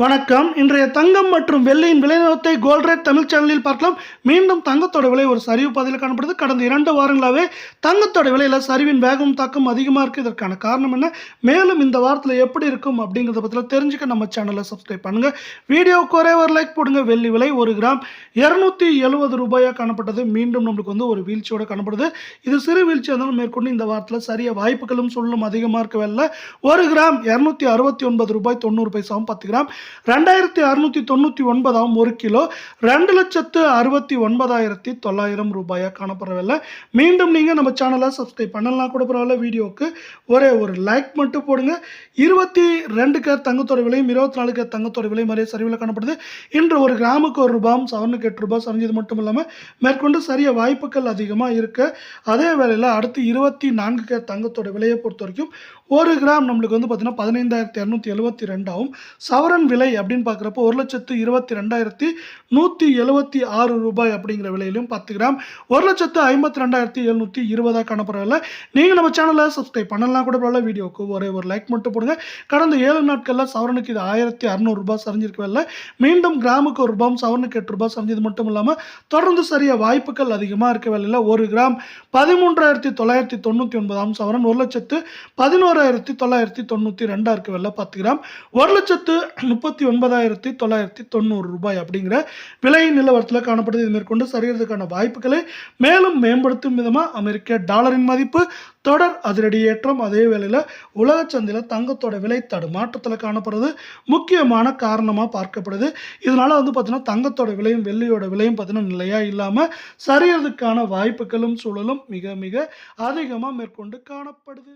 வணக்கம். இன்றைய தங்கம் மற்றும் வெள்ளியின் விலை நிலவரத்தை கோல்ட் ரேட் தமிழ் சேனலில் பார்க்கலாம். மீண்டும் தங்கத்தோட விலை ஒரு சரிவு பாதையில் காணப்படுது. கடந்த 2 வாரங்களாகவே தங்கத்தோட விலையில் சரிவின் வேகம் தாக்கம் அதிகமாக இருக்குது. இதற்கான காரணம் என்ன, மேலும் இந்த வாரத்தில் எப்படி இருக்கும் அப்படிங்கிறத பற்றி தெரிஞ்சுக்க நம்ம சேனலை சப்ஸ்கிரைப் பண்ணுங்கள். வீடியோவுக்கு ஒரே ஒரு லைக் போடுங்க. வெள்ளி விலை 1 கிராம் 270 ரூபாயாக காணப்பட்டது. மீண்டும் நம்மளுக்கு ஒரு வீழ்ச்சியோடு காணப்படுது. இது சிறு வீழ்ச்சி இருந்தாலும் மேற்கொண்டு இந்த வாரத்தில் சரிய வாய்ப்புகளும் சூழலும் அதிகமாக இருக்கவில்லை. 1 கிராம் 269 ரூபாய் 90 பைசாவும் 10 கிராம் 2699 1 கிலோ 2,69,900 ரூபாயாக காணப்படவில்லை. மீண்டும் நீங்கள் நம்ம சேனலை சப்ஸ்கிரைப் பண்ணலாம் கூட பரவாயில்ல. வீடியோவுக்கு ஒரே ஒரு லைக் மட்டும் போடுங்க. 22 கேரட் தங்கத்தோட விலையும் 24 கேரட் தங்கத்தோட விலையும் நிறைய சரிவில் காணப்படுது. இன்று 1 கிராமுக்கு 1 ரூபாயும் சவரனுக்கு 8 ரூபாய் சரிஞ்சது மட்டும் இல்லாமல் மேற்கொண்டு சரிய வாய்ப்புகள் அதிகமாக இருக்கு. அதே வேளையில் அடுத்து 24 கேரட் தங்கத்தோட விலையை பொறுத்த வரைக்கும் 1 கிராம் நம்மளுக்கு பார்த்தீங்கன்னா 15,272 சவரன் விலை அப்படின்னு பார்க்குறப்போ 1,22,176 ரூபாய் அப்படிங்கிற விலையிலும் 10 கிராம் 1,52,720 காணப்படவில்லை. நீங்கள் நம்ம சேனலை சப்ஸ்கிரைப் பண்ணலாம் கூட பரவாயில்ல. வீடியோவுக்கு ஒரே ஒரு லைக் மட்டும் போடுங்க. கடந்த 7 நாட்களில் சவரனுக்கு இது 1,600 ரூபாய் சரிஞ்சிருக்கவில்லை. மீண்டும் கிராமுக்கு 1 ரூபாயும் சவரனுக்கு 8 ரூபாய் சரிஞ்சது மட்டும் இல்லாமல் தொடர்ந்து சரிய வாய்ப்புகள் அதிகமாக இருக்கவில்லை. 1 கிராம் 13,999 சவரன் 1,11,992 இருக்கவில்லை. 10 கிராம் 1,39,990 ரூபாய் அப்படிங்கிற விலை நிலவரத்தில் காணப்படுது. இது மேற்கொண்டு சரியறதுக்கான வாய்ப்புகளை மேலும் மேம்படுத்தும் விதமாக அமெரிக்க டாலரின் மதிப்பு தொடர் அதிரடி ஏற்றம். அதே வேளையில் உலக சந்தையில் தங்கத்தோட விலை தடுமாற்றத்தில் காணப்படுறது முக்கியமான காரணமாக பார்க்கப்படுது. இதனால பார்த்தீங்கன்னா தங்கத்தோட விலையும் வெள்ளியோட விலையும் பார்த்தீங்கன்னா நிலையாக இல்லாமல் சரியறதுக்கான வாய்ப்புகளும் சூழலும் மிக மிக அதிகமாக மேற்கொண்டு காணப்படுது.